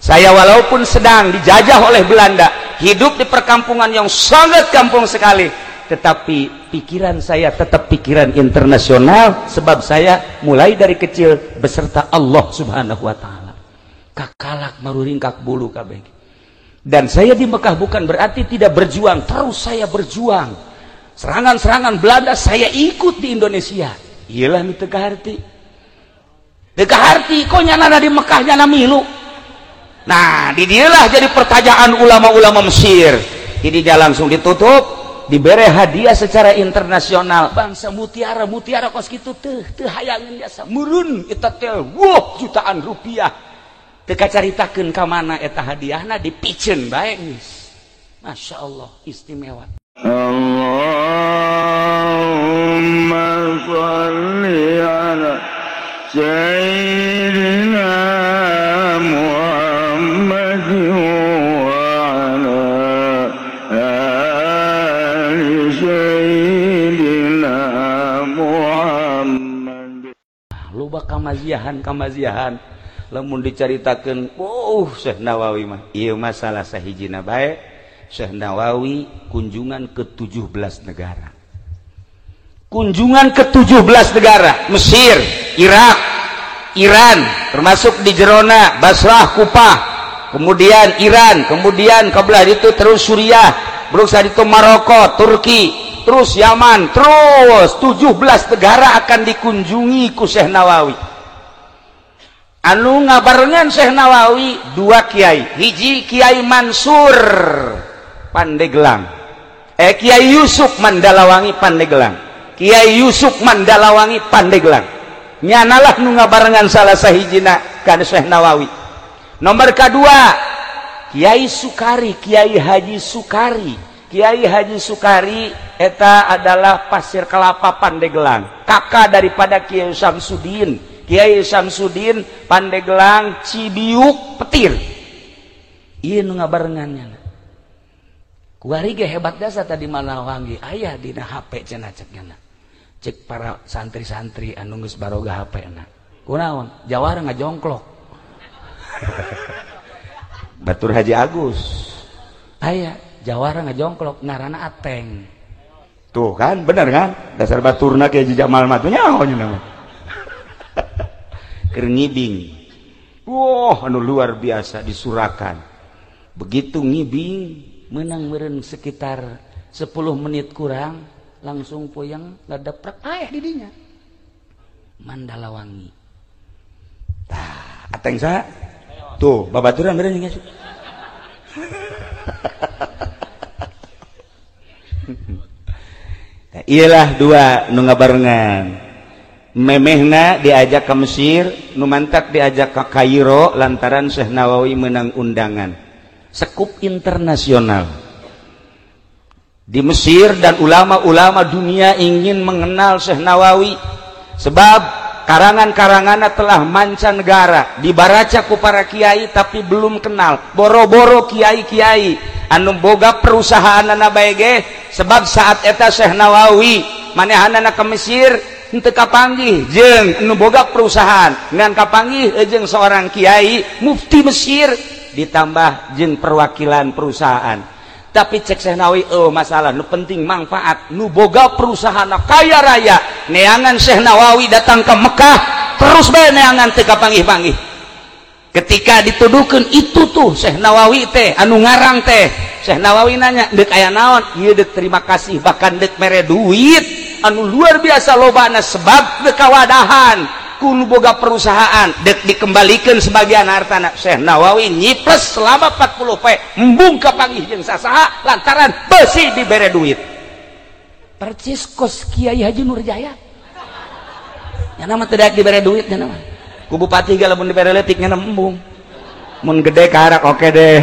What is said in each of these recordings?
Saya walaupun sedang dijajah oleh Belanda, hidup di perkampungan yang sangat kampung sekali, tetapi pikiran saya tetap pikiran internasional, sebab saya mulai dari kecil beserta Allah Subhanahu wa taala. Kakalak maruringkak bulu kabeh. Dan saya di Mekah bukan berarti tidak berjuang, terus saya berjuang. Serangan-serangan Belanda saya ikut di Indonesia. Iyalah nu teu kaharti. Teu kaharti kok nyana di Mekah nyana milu. Nah, di dialah jadi pertanyaan ulama-ulama Mesir. Jadi dia langsung ditutup, diberi hadiah secara internasional. Bangsa mutiara kos kitu teu hayangeun biasa. Meureun eta teh jutaan rupiah. Teu kacaritakeun ka mana eta hadiahna dipikeun bae geus. Masya Allah, istimewa. Allahumma shalli ala sayyidina Muhammad wa ala ali sayyidina Muhammad. Loba kamaziahan lamun dicaritakeun Syekh Nawawi mah ieu masalah sahijina bae. Syekh Nawawi kunjungan ke 17 negara. Kunjungan ke 17 negara, Mesir, Irak, Iran, termasuk di jerona Basrah, Kufah, kemudian Iran, kemudian kabelah itu terus Suriah, berusaha itu Maroko, Turki, terus Yaman, terus 17 negara akan dikunjungi ku Syekh Nawawi. Anu ngabarengan Syekh Nawawi dua kiai, hiji Kiai Mansur Pandeglang, Kiai Yusuf Mandalawangi Pandeglang, Kiai Yusuf Mandalawangi Pandeglang. Nyanalah nu ngabarengan salah sahijina ka Syekh Nawawi. Nomor kedua Kiai Sukari, Kiai Haji Sukari. Kiai Haji Sukari eta adalah Pasir Kelapa Pandeglang, kakak daripada Kiai Samsudin. Kiai Samsudin Pandeglang Cibiuk Petir. Ieu nu ngabarengannya. Kuari ge hebat dasa tadi Malawangi aya dina HP cenah cekna. Cek para santri-santri anu geus baroga HP-na. Kunaon? Jawara ngajongklok. Batur Haji Agus. Aya Jawara ngajongklok ngaranna Ateng. Tuh kan bener kan? Dasar baturna Kiai Jamal mah teh nyaho nya. Keur ngibing. Anu luar biasa di Surakan. Begitu ngibing menang meureun sekitar 10 menit kurang langsung puyeng ngadeprak aya di dinya. Mandalawangi. Tah, ateng saha? Tuh, babaturan meureun geus. Iyalah dua nu ngabarengan. Memehna diajak ke Mesir, nu mantak diajak ke Kairo lantaran Syekh Nawawi menang undangan. Sekup internasional. Di Mesir dan ulama-ulama dunia ingin mengenal Syekh Nawawi sebab karangan-karanganna telah mancanegara dibaraca ku para kiai tapi belum kenal. Boro-boro kiai-kiai anu boga perusahaanna bae ge sebab saat eta Syekh Nawawi manehanana ke Mesir henteu kapanggih jeung anu boga perusahaan ngan kapanggih jeung seorang kiai mufti Mesir ditambah jeung perwakilan perusahaan. Tapi cek Syekh Nawawi masalah nu penting manfaat nu boga perusahaan kaya raya neangan Syekh Nawawi datang ke Mekah terus bae neangan teu kapanggih-panggih. Ketika dituduhkeun itu tuh Syekh Nawawi teh anu ngarang teh Syekh Nawawi nanya deuk aya naon? Ieu deuk terima kasih bahkan deuk mere duit anu luar biasa lobana sebab kawadahan kudu boga perusahaan dek dikembalikan sebagian hartana. Syekh Nawawi nyiples selama 40 poe embung kapanggih jeung sasaha lantaran besi dibere duit. Percis kos Kiai Haji Nurjaya nya nama teu daek dibere duit nya nama ku bupati ge lamun dibere leutik nya embung mun gede karak oke deh.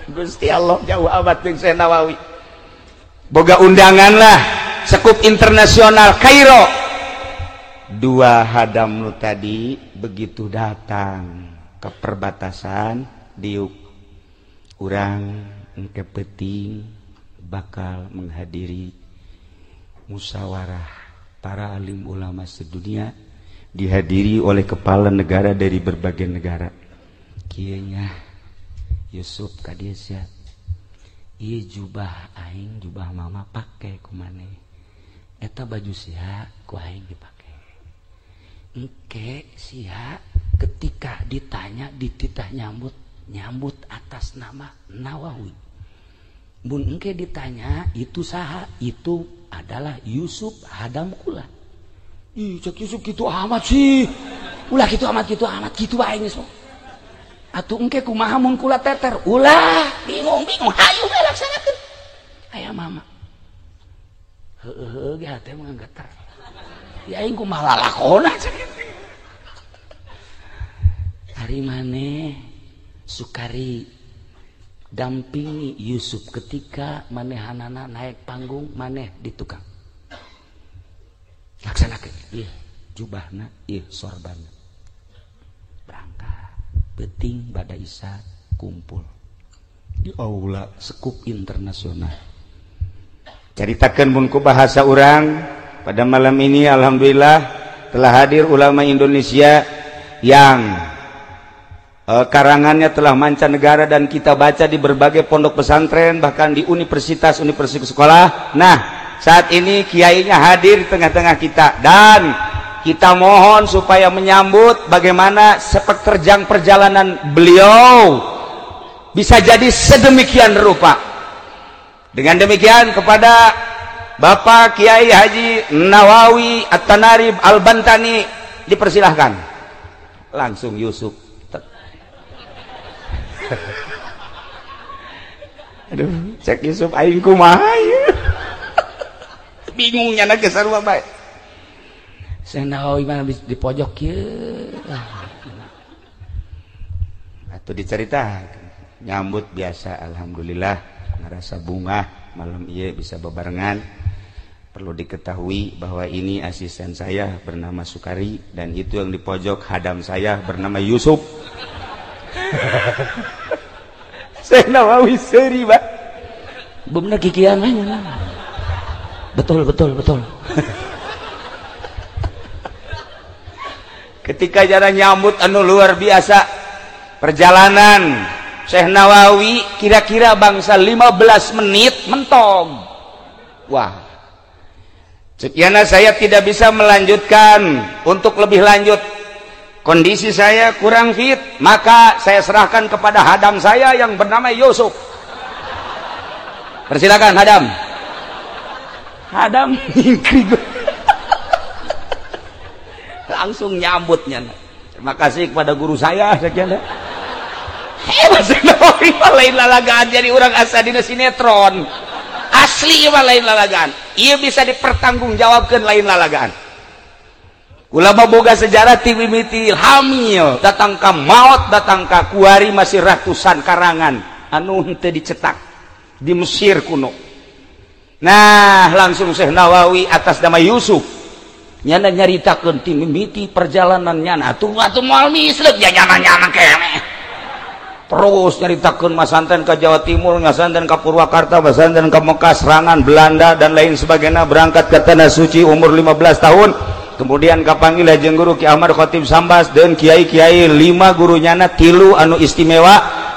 Gusti Allah jauh amat jeung Syekh Nawawi boga undangan lah sekup internasional Kairo. Dua hadam nu tadi begitu datang ke perbatasan diuk urang engke penting bakal menghadiri musyawarah para alim ulama sedunia dihadiri oleh kepala negara dari berbagai negara. kieunya Yusuf ka dieu sia. Ieu jubah aing, jubah mama pake ku maneh. Eta baju sia ku aing dipake. Engke sia ketika ditanya dititah nyambut atas nama Nawawi. Mun engke ditanya itu saha, itu adalah Yusuf hadam kula. Ih cek Yusuf kitu amat sih. Ulah kitu amat kitu bae geus. Atuh engke kumaha mun kula teter? Ulah bingung hayu we laksanakeun. Aya mama. Heueuh ge hate mah geter. Ya aing kumaha lalakona cek. Hari maneh Sukari dampingi Yusuf ketika manehanana naik panggung, maneh di tukang. Laksanakeun ieu jubahna, ieu sorbanna. Berangkat, penting bada isya kumpul di aula Sekup Internasional. Caritakeun mun ku bahasa urang, pada malam ini alhamdulillah telah hadir ulama Indonesia yang karangannya telah mancanegara dan kita baca di berbagai pondok pesantren, bahkan di universitas sekolah. Nah, saat ini kiainya hadir di tengah-tengah kita dan kita mohon supaya menyambut bagaimana sepak terjang perjalanan beliau bisa jadi sedemikian rupa. Dengan demikian kepada Bapak Kiai Haji Nawawi At-Tanarib Al-Bantani dipersilahkan. Langsung Yusuf. Aduh, cek Yusuf aing kumaha ieu. Bingungnya na geus sarua bae. Saya Nawawi mah di pojok kieu. Atuh dicaritakeun. Nyambut biasa alhamdulillah ngarasa bunga malam ieu bisa bebarengan. Perlu diketahui bahwa ini asisten saya bernama Sukari dan itu yang di pojok hadam saya bernama Yusuf. Saya Nawawi seri Pak. Bener kikian aja. Betul. Ketika jalan nyambut anu luar biasa perjalanan Syekh Nawawi kira-kira bangsa 15 menit mentong. Wah. Sekian saya tidak bisa melanjutkan untuk lebih lanjut. Kondisi saya kurang fit, maka saya serahkan kepada hadam saya yang bernama Yusuf. Persilakan hadam. Hadam langsung nyambutnya. Terima kasih kepada guru saya. Sekian. Hebat sekali, lain lalagaan jadi orang asa dina sinetron. Asli mah lain lalagaan. Ia bisa dipertanggungjawabkan lain lalagaan. Ulama boga sejarah ti mimiti hamil datang ka maut datang ka kuari masih ratusan karangan anu henteu dicetak di Mesir kuno. Nah, langsung Syekh Nawawi atas nama Yusuf nyana nyaritakeun ti mimiti perjalanan nyana atuh moal misleuk ya nyana keneh. Terus nyaritakeun masanten ka Jawa Timur, masanten ka Purwakarta, masanten ka Mekah, serangan Belanda dan lain sebagainya, berangkat ke tanah suci umur 15 tahun. Kemudian kapanggil jeung guru Ki Ahmad Khatib Sambas dan kiai-kiai 5 gurunyana 3 anu istimewa,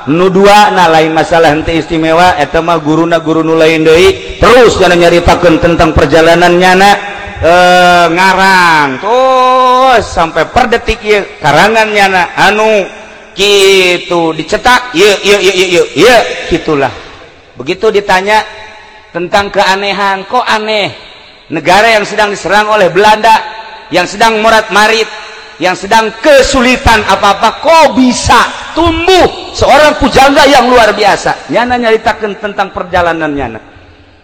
nu 2 na lain masalah henteu istimewa eta mah guruna guru nu lain deui. Terus kana nyaritakeun tentang perjalanan nyana ngarang terus sampai per detik ieu karangan nyana anu kitu dicetak ieu gitulah. Begitu ditanya tentang keanehan, kok aneh negara yang sedang diserang oleh Belanda, yang sedang morat-marit, yang sedang kesulitan apa-apa, kok bisa tumbuh seorang pujangga yang luar biasa. Nyana nyaritakeun tentang perjalanan nyana.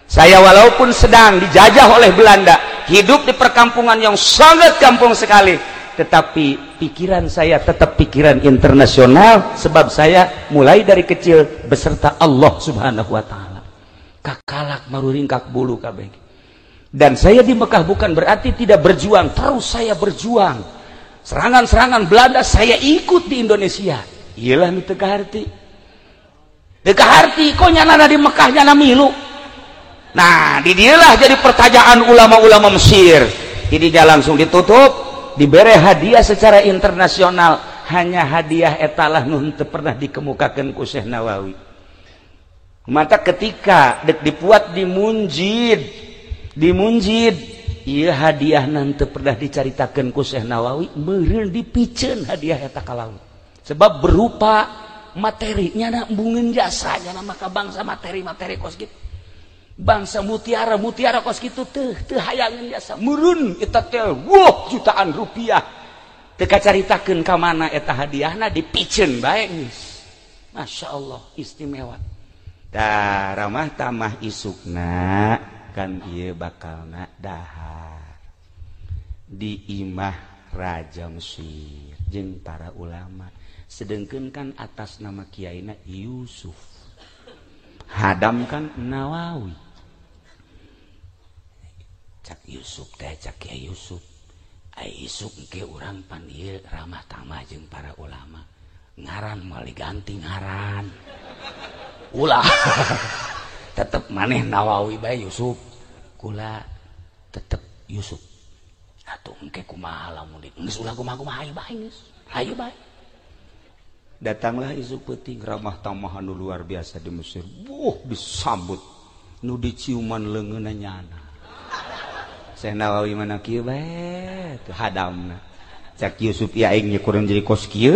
Saya walaupun sedang dijajah oleh Belanda, hidup di perkampungan yang sangat kampung sekali, tetapi pikiran saya tetap pikiran internasional, sebab saya mulai dari kecil beserta Allah Subhanahu wa taala. Kakalak maruringkak bulu kabeh. Dan saya di Mekah bukan berarti tidak berjuang, terus saya berjuang. Serangan-serangan Belanda saya ikut di Indonesia. Iyalah nu teu kaharti. Teu kaharti kok nyana di Mekah nyana milu. Nah, di dialah jadi pertanyaan ulama-ulama Mesir. Jadi dia langsung ditutup, diberi hadiah secara internasional. hanya hadiah etalah nun teu pernah dikemukakeun ku Syekh Nawawi. Mata ketika dek dipuat di munjid ieu hadiah teu pernah dicaritakeun ku Syekh Nawawi, meureun dipikeun hadiah eta ka laut. Sebab berupa materi nya embungeun jasa nya maka bangsa materi kos kitu. Bangsa mutiara kos kitu teu hayangeun jasa. Meureun eta teh jutaan rupiah. Teu kacaritakeun ka mana eta hadiahna dipikeun bae geus. Masyaallah istimewa. Da ramah tamah isukna kan ieu bakalna dahar di imah Raja Mesir jeung para ulama. Sedengkeun kan atas nama kiaina Yusuf, hadam kan Nawawi. Cak Yusuf teh cak Kiai Yusuf, ai Yusuf ke urang pan ieu ramah tamah jeung para ulama. Ngaran moal diganti ngaran. Ulah tetep maneh Nawawi bae Yusuf. Kula tetep Yusuf. Atuh engke kumaha lamun geus ulah kumaha ayo bae geus. Ayo bae. Datanglah Yusuf peuting ramah tamah anu luar biasa di Mesir. Disambut nu diciuman leungeunna nyana. Syekh Nawawi mana kieu bae teu hadamna. Cak Yusuf ya aing nya kurang jadi kos kieu.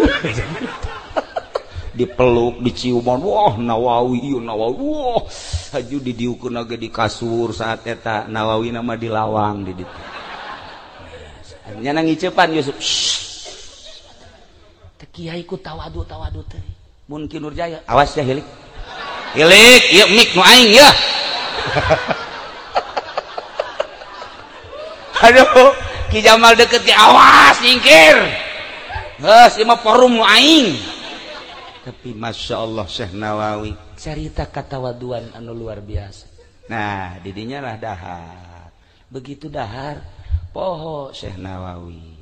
Dipeluk diciuman Nawawi ieu Nawawi haju didiukeun ge di kasur saat eta Nawawi nama dilawang di ditu. Nyana ngiceupan Yusuf. Teu kiai ku tawadu teh. Mun Ki Nurjaya awas ya hilik. Hilik ieu mik nu aing ya. Aduh, Ki Jamal deket ge awas nyingkir. Geus ieu mah forum nu aing. Tapi Masya Allah Syekh Nawawi cerita katawaduan anu luar biasa. Nah didinya lah dahar. Begitu dahar poho Syekh Nawawi.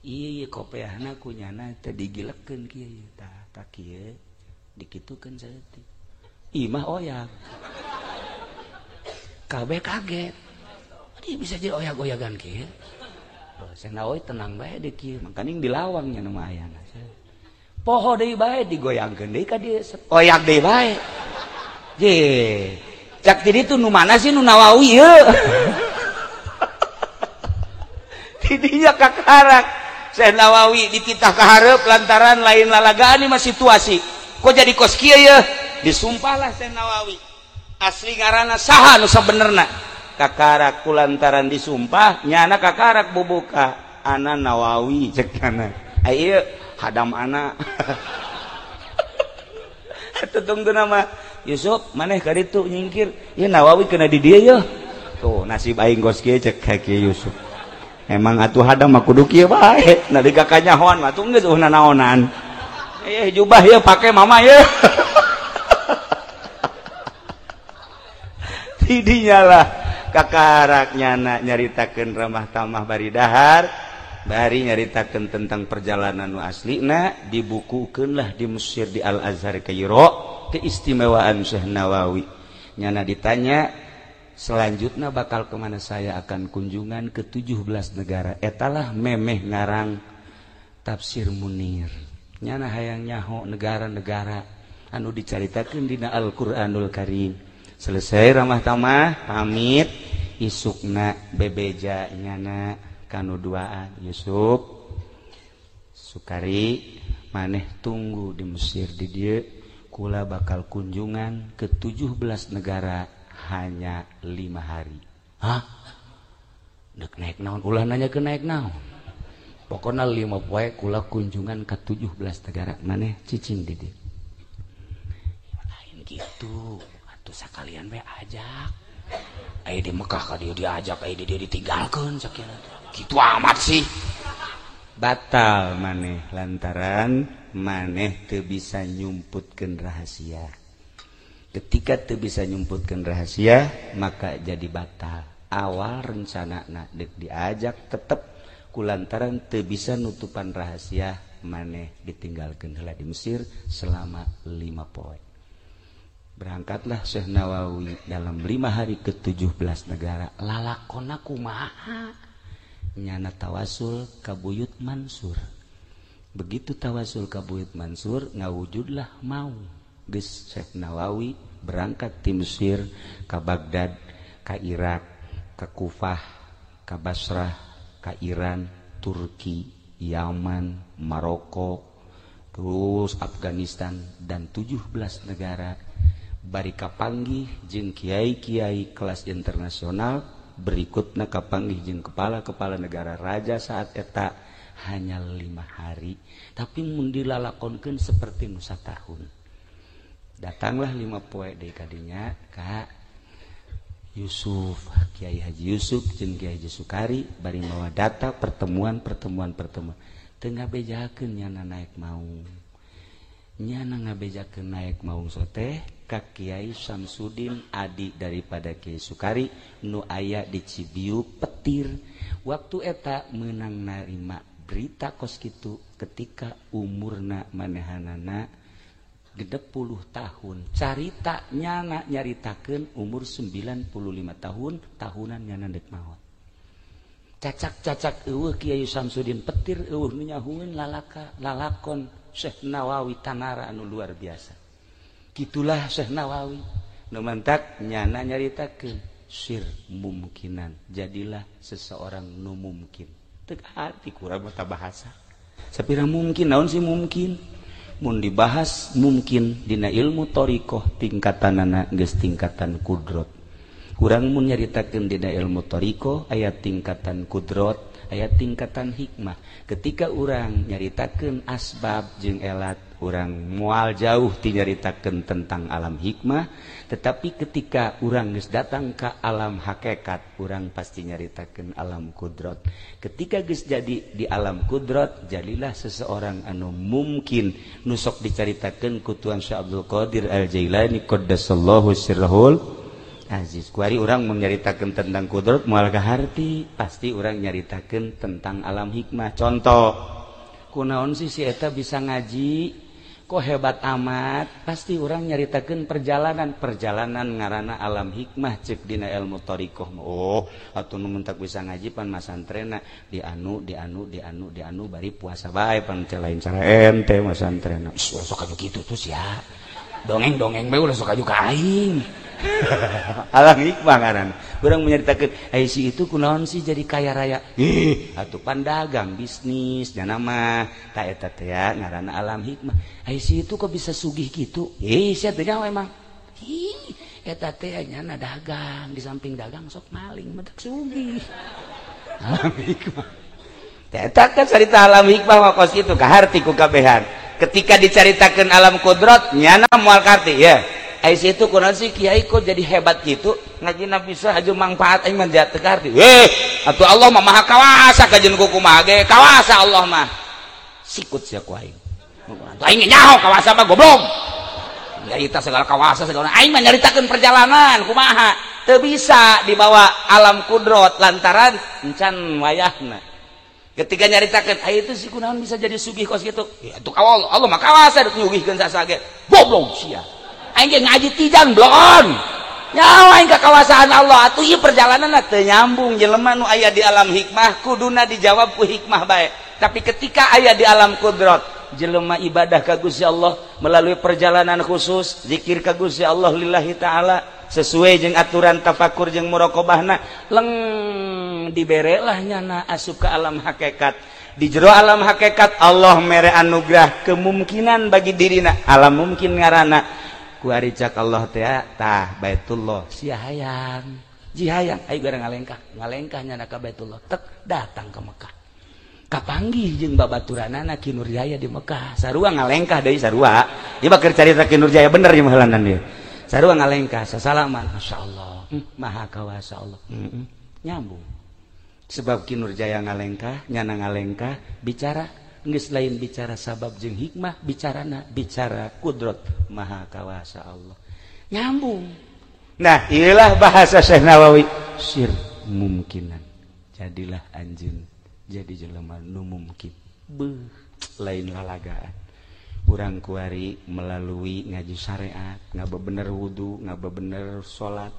Iya kopeahna kunyana teu digilekeun kieu tah kieu dikitukeun saeutik. Imah oyak. Kabeh kaget. Dia bisa jadi oyak-oyagan kieu. Syekh Nawawi tenang bae di kieu, mangkaning dilawangnya nu ayana. Poho deui bae digoyangkeun deui ka dieu. Oyak deui bae. Je. Cak di ditu nu mana sih nu Nawawi ieu? Tidinya kakarak. Syekh Nawawi dititah ka hareup lantaran lain lalagaan ieu mah situasi. Kok jadi kos kieu ye? Disumpahlah Syekh Nawawi. Asli ngaranna saha nu sabenerna? Kakarak kulantaran disumpah nyana kakarak bubuka ana Nawawi cek kana. Ieu hadam anak. Tutungtu nama Yusuf maneh ka ditu nyingkir. Ieu Nawawi kena di dieu yeuh. Tuh nasib aing kos kieu cek ka kieu Yusuf. Emang atuh hadam mah kudu kieu bae. Nalika kanyahoan mah tuh geus uhna naonan. Jubah yeuh pake mama yeuh. Tidinya lah kakaraknya nyaritakeun ramah tamah bari dahar. Bari nyaritakeun tentang perjalanan nu aslina dibukukeunlah di Mesir di Al Azhar Kairo keistimewaan Syekh Nawawi. Nyana ditanya selanjutnya bakal kemana saya akan kunjungan ke 17 negara. Etalah memeh ngarang Tafsir Munir. Nyana hayang nyaho negara-negara anu dicaritakeun dina Al-Qur'anul Karim. Selesai ramah tamah pamit isukna bebeja nyana kanu duaan Yusuf Sukari maneh tunggu di Mesir di dieu kula bakal kunjungan ke 17 negara hanya 5 hari. Hah? Dek naik naon ulah nanya ke naik naon. Pokona 5 poe kula kunjungan ke 17 negara maneh cicing di dieu. Lain gitu. Atuh sakalian we ajak. Aya di Mekah ka dieu diajak, aya di dieu ditinggalkeun sakieu. Gitu amat sih. Batal maneh lantaran maneh teu bisa nyumputkeun rahasia. Ketika teu bisa nyumputkeun rahasia maka jadi batal. Awal rencanana deuk diajak tetep kulantaran teu bisa nutupan rahasia maneh ditinggalkeun heula di Mesir selama 5 poe. Berangkatlah Syekh Nawawi dalam 5 hari ke 17 negara. Lalakonna kumaha? Nyana tawasul ka Buyut Mansur. begitu tawasul ka Buyut Mansur ngawujudlah mau geus Syekh Nawawi berangkat ti Mesir ka Baghdad ka Irak ka Kufah ka Basrah ka Iran Turki Yaman Maroko terus Afghanistan dan 17 negara bari kapanggih jeung kiai-kiai kelas internasional berikutna kapanggih jeung kepala-kepala negara raja saat eta hanya 5 hari tapi mun dilalakonkeun seperti nu satahun. Datanglah 5 poe deui kadinya ka Yusuf Kiai Haji Yusuf jeung Kiai Haji Sukari bari mawa data pertemuan teu ngabejakeun nyana naek maung. Nyana ngabejakeun naek maung soteh ka Kiai Samsudin adi daripada Kiai Sukari nu aya di Cibiu Petir. Waktu eta meunang narima berita kos kitu ketika umurna manehanana 60 tahun. Carita nyana nyaritakeun umur 95 tahun, tahunan nyana dek maot. Cacak-cacak eueuh Kiai Samsudin Petir eueuh nu nyahueun lalakon Syekh Nawawi Tanara anu luar biasa. Kitulah Syekh Nawawi nu mantak nyana nyaritakeun sir mumkinan. Jadilah seseorang nu mungkin. Teu arti kurang mata bahasa. Sapira mungkin naon sih mungkin? Mun dibahas mungkin dina ilmu thariqah tingkatanana geus tingkatan kudrat. Urang mun nyaritakeun dina ilmu thariqah aya tingkatan kudrat, aya tingkatan hikmah. Ketika urang nyaritakeun asbab jeung elat, urang moal jauh ti nyaritakeun tentang alam hikmah, tetapi ketika urang geus datang ka alam hakikat, urang pasti nyaritakeun alam kudrat. Ketika geus jadi di alam kudrat, jadilah seseorang anu mungkin nu sok dicaritakeun ku Tuan Syekh Abdul Qadir Al-Jailani qaddasallahu sirrahul aziz. Kuari urang menyaritakeun tentang kudrat moal kaharti, pasti urang nyaritakeun tentang alam hikmah. Contoh, kunaon sih si eta bisa ngaji? Kok hebat amat? Pasti orang nyaritakeun perjalanan ngaranna alam hikmah cek dina ilmu thariqah. Oh, atuh nu mentak bisa ngaji pan masantrena dianu bari puasa bae pan lain cara ente masantrena. Sok aju kitu tuh sia. Dongeng-dongeng bae ulah sok aju ka aing. Alam hikmah ngaran. Urang menyaritakeun ai si itu kunaon sih jadi kaya raya? Atuh pandagang bisnis nya mah ta eta teh ngaranna alam hikmah. Ai si itu kok bisa sugih kitu? Sia teh nyawa emang. Eta teh nyana dagang, di samping dagang sok maling mentak sugih. Alam hikmah. Eta kan carita alam hikmah mah kos kitu kaharti ku kabehan. Ketika dicaritakeun alam kudrat nyana moal karti ya. Ais itu kunaon sih kiai kok jadi hebat gitu ngajina bisa aju manfaat aing mah teu karti. Atuh Allah mah maha kawasa kajeun ku kumaha ge kawasa Allah mah. Sikut sia ku aing. Aing nyaho kawasa mah goblok. Ya eta segala kawasa segala aing mah nyaritakeun perjalanan kumaha. Teu bisa dibawa alam kudrat lantaran encan wayahna. Ketika nyaritakeun aya itu si kunaon bisa jadi sugih kos kitu. Ya atuh Allah mah kawasa nyugihkeun sasage. Goblok sia. Aing ngaji tijang blon. Nyawa aing ka kawasaan Allah atuh ieu perjalanan teu nyambung jelema nu aya di alam hikmah kuduna dijawab ku hikmah bae. Tapi ketika aya di alam kudrat, jelema ibadah ka Gusti Allah melalui perjalanan khusus, zikir ka Gusti Allah lillahi taala sesuai jeung aturan tafakur jeung muraqabahna, leng diberelah nyana asup ka alam hakikat. Di jero alam hakikat Allah mere anugerah kemungkinan bagi dirina. Alam mungkin ngaranna ku ari cak Allah teh tah Baitullah sia hayang jihayang ayo gara ngalengkah nyana ka Baitullah tek datang ke Mekah kapanggih jeung babaturanana Ki Nurjaya di Mekah sarua ngalengkah deui sarua ieu bakeur carita Ki Nurjaya bener ieu heulanan dieu sarua ngalengkah sasalaman masyaallah maha kawasa Allah nyambung sebab Ki Nurjaya ngalengkah nyana ngalengkah bicara geus lain bicara sabab jeung hikmah bicara kudrat maha kawasa Allah nyambung. Nah inilah bahasa Syekh Nawawi sir mumkinan jadilah anjeun jadi jelema nu mungkin lain lalagaan urang kuari melalui ngaji syariat ngabebener wudu ngabebener salat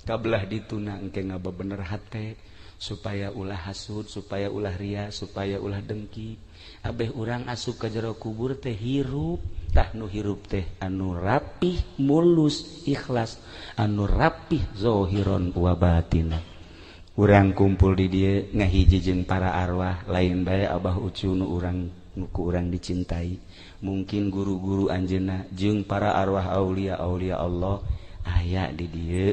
kabelah dituna engke ngabebener hate supaya ulah hasud, supaya ulah ria, supaya ulah dengki. Abeh urang asup ka jero kubur teh hirup, tah nu hirup teh anu rapih, mulus, ikhlas, anu rapih zahiron wa batina. Urang kumpul di dieu ngahiji jeung para arwah, lain bae Abah Ucu nu urang nu ku urang dicintai. Mungkin guru-guru anjeunna jeung para arwah aulia-aulia Allah aya di dieu.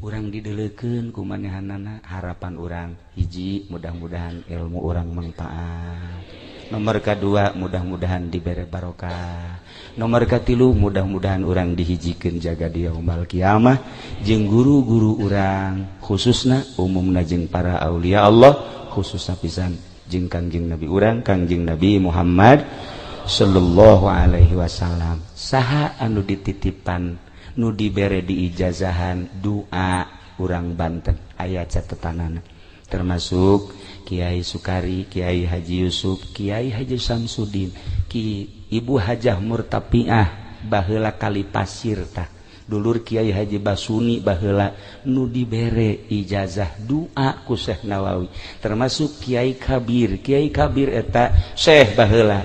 Urang dideleukeun ku manehanana, harapan urang hiji mudah-mudahan ilmu urang manfaat. Nomor kedua mudah-mudahan dibere barokah. Nomor katilu mudah-mudahan urang dihijikeun jaga di yaumul kiamah jeung guru-guru urang khususna umumna jeung para aulia Allah, khususna pisan jeung Kangjeng Nabi urang Kangjeng Nabi Muhammad sallallahu alaihi wasallam. Saha anu dititipan nu dibere diijazahan doa urang Banten aya catetanana, termasuk Kiai Sukari, Kiai Haji Yusuf, Kiai Haji Samsudin, Ki Ibu Hajah Murtapiah baheula Kali Pasir tah, dulur Kiai Haji Basuni baheula nu dibere ijazah doa ku Syekh Nawawi, termasuk Kiai Kabir eta Syekh baheula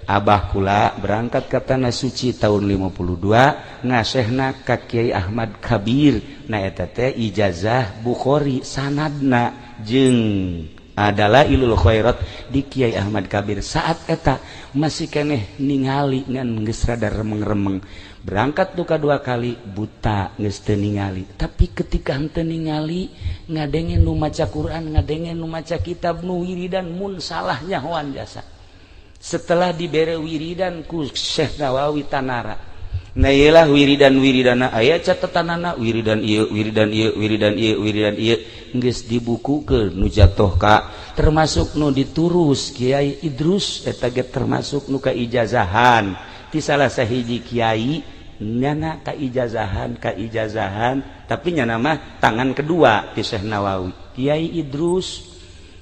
Abah kula berangkat ke Tanah Suci tahun 52 ngasehna ka Kiai Ahmad Kabir, na eta teh ijazah Bukhari sanadna jeung adalah ilul khairat di Kiai Ahmad Kabir. Saat eta masih keneh ningali ngan geus rada remeng-remeng, berangkat tuh kadua kali buta geus teu ningali, tapi ketika henteu ningali ngadengen nu maca Quran, ngadengen nu maca kitab nu wiridan mun salah nyahoan jasa. Setelah dibere wiridan ku Syekh Nawawi Tanara, nah iyalah wiridan-wiridana aya catatanana, wiridan ieu geus dibukukeun nu jatuh ka, termasuk nu diturus Kiai Idrus eta ge termasuk nu kaijazahan ti salah sahiji kiai nyana kaijazahan tapi nyana mah tangan kedua ti Syekh Nawawi. Kiai Idrus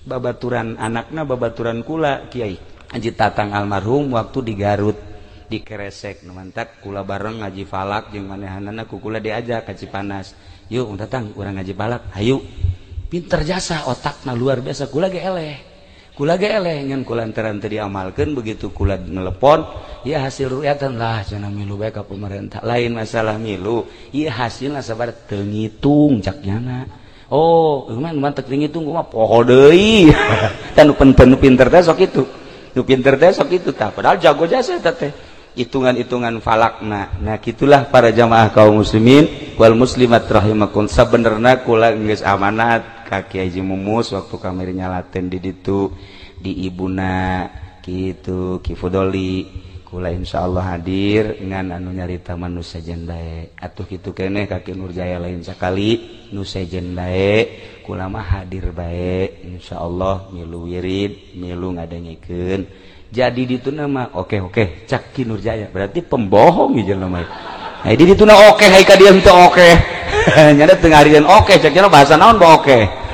babaturan anakna, babaturan kula Kiai Haji Tatang almarhum waktu di Garut di Keresek numantak kula bareng ngaji falak jeung manehanana ku kula diajak ka Cipanas, yuk Tatang urang ngaji falak, hayu. Pinter jasa otakna luar biasa, kula ge eleh ngan kula antaran teu diamalkeun, begitu kula nelepon ya hasil ru'yatan lah cenah milu bae ka pemerintah, lain masalah milu ieu hasilna sabar teu ngitung cak nyana. Oh mah mantek ngitung kumaha poho deui tan nu pinter teh sok kitu. Nu pinter teh sok kitu tah, padahal jago jasa eta teh hitungan-hitungan falakna. Nah gitulah para jamaah kaum muslimin wal muslimat rahimakum, sabenerna kula geus amanat ka Kiai Haji Mumus waktu kamari nyalaten di ditu di ibuna kitu Ki Fudoli, kula insyaallah hadir ngan anu nyarita manu sejen bae. Atuh kitu keneh ka Ki Nurjaya lain sakali nu sejen bae kula mah hadir bae insyaallah, milu wirid milu ngadengikeun. Jadi ditu nama oke cak Ki Nurjaya berarti pembohong ieu jelema. Nah di ditu na oke hai ka dieu teu oke. Nyada teu ngarian oke cak cenah bahasa naon ba oke.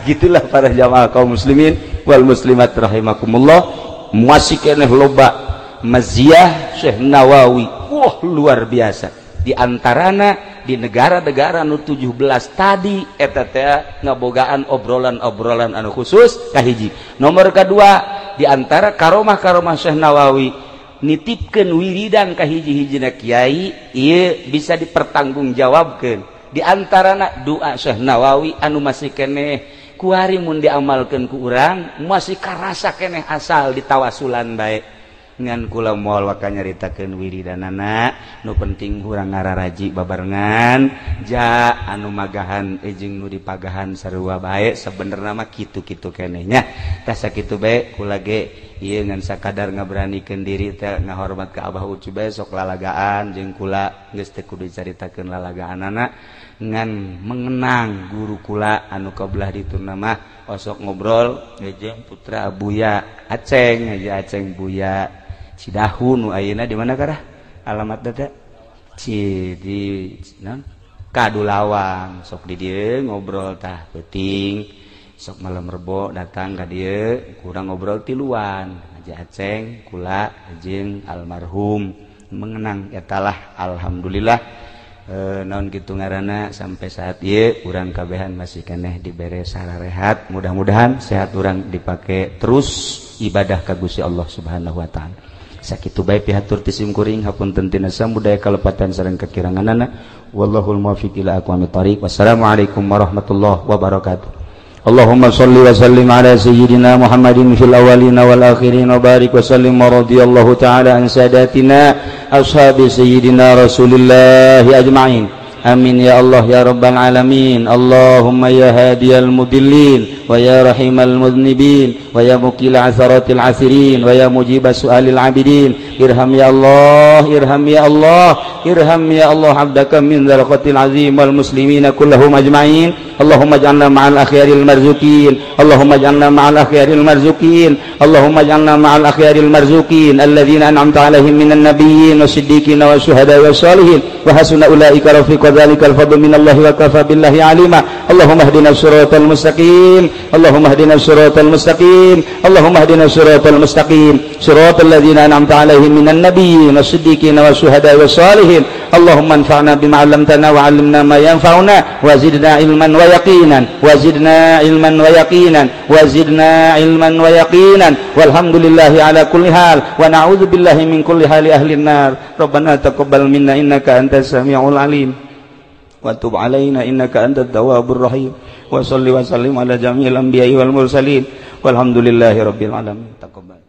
Gitulah para jamaah kaum muslimin wal muslimat rahimakumullah, masih keneh loba maziah Syekh Nawawi. Wah luar biasa. Di antarana di negara-negara nu 17 tadi eta teh ngabogaan obrolan-obrolan anu khusus kahiji. Nomor kedua di antara karomah-karomah Syekh Nawawi nitipkeun wiridan ka hiji-hijina kiai ieu bisa dipertanggungjawabkeun. Di antarana doa Syekh Nawawi anu masih keneh kuari mun diamalkeun ku urang masih karasa keneh asal ditawasulan bae. Ngan kula moal waka nyaritakeun wiridanana nu penting urang ngararaji babarengan ja anu magahan jeung nu dipagahan sarua bae, sabenerna mah kitu-kitu keneh nya. Tah sakitu bae kula ge ieu ngan sakadar ngabranikeun diri teh ngahormat ka Abah Ucu bae sok lalagaan jeung kula geus teu kudu dicaritakeun lalagaanana ngan mengenang guru kula anu kabelah dituna mah osok ngobrol jeung putra Abuya Aceng aja Aceng Buya Cidahu nu ayeuna di mana karah alamat data di Kadulawang, sok di dieu ngobrol tah peuting, sok malam Rebo datang ka dieu kurang ngobrol tiluan aja Aceng kula jeung almarhum mengenang etalah alhamdulillah naon kitu ngaranna sampai saat ieu urang kabehan masih keneh dibere sararehat, mudah-mudahan sehat urang dipake terus ibadah ka Gusti Allah Subhanahu wa taala. Sakitu bae pihatur ti simkuring hapunten tina samudaya kalepatan sareng kakiranganana. Wallahul muwaffiq ila aqwamit thoriq. Wassalamualaikum warahmatullahi wabarakatuh. Allahumma shalli wa sallim ala sayyidina Muhammadin fil awwalin wal akhirin wa barik wa sallim wa radiyallahu ta'ala an sadatina ashabi sayyidina Rasulillah ajma'in. Amin ya Allah ya rabbal alamin. Allahumma ya hadiyal mudillin wa ya rahimal mudnibin wa ya mukila atharatil asirin wa ya mujiba su'alil abidin. Irham ya Allah, irham ya Allah, irham ya Allah abdaka min dzalqatil azim wal muslimina kullahum ajma'in. Allahumma ij'alna ma'al akhyaril marzuqin. Allahumma ij'alna ma'al akhyaril marzuqin. Allahumma ij'alna ma'al akhyaril marzuqin alladzina an'amta 'alaihim minan nabiyyin wasiddiqin wasyuhada'i wassalihin wa hasuna ulaika rafiqa dzalikal fadlu minallahi wa kafa billahi 'alima. Allahumma ihdinas siratal mustaqim. Allahumma ihdinas siratal mustaqim. Allahumma ihdinas siratal mustaqim. Siratal ladzina an'amta 'alaihim minan nabiyyin wasiddiqin wasyuhada'i wassalihin. Allahumma anfa'na bima 'allamtana wa 'allimna ma yanfa'una wa zidna ilman wa yaqinan wa zidna ilman wa yaqinan wa zidna ilman wa yaqinan walhamdulillahi ala kulli hal wa na'udzu billahi min kulli hali ahli an-nar. Rabbana taqabbal minna innaka antas samiul alim wa tub 'alaina innaka antat tawwabur rahim. Wa shalli wa sallim ala jami'il anbiya'i wal mursalin walhamdulillahi rabbil alamin. Taqabbal.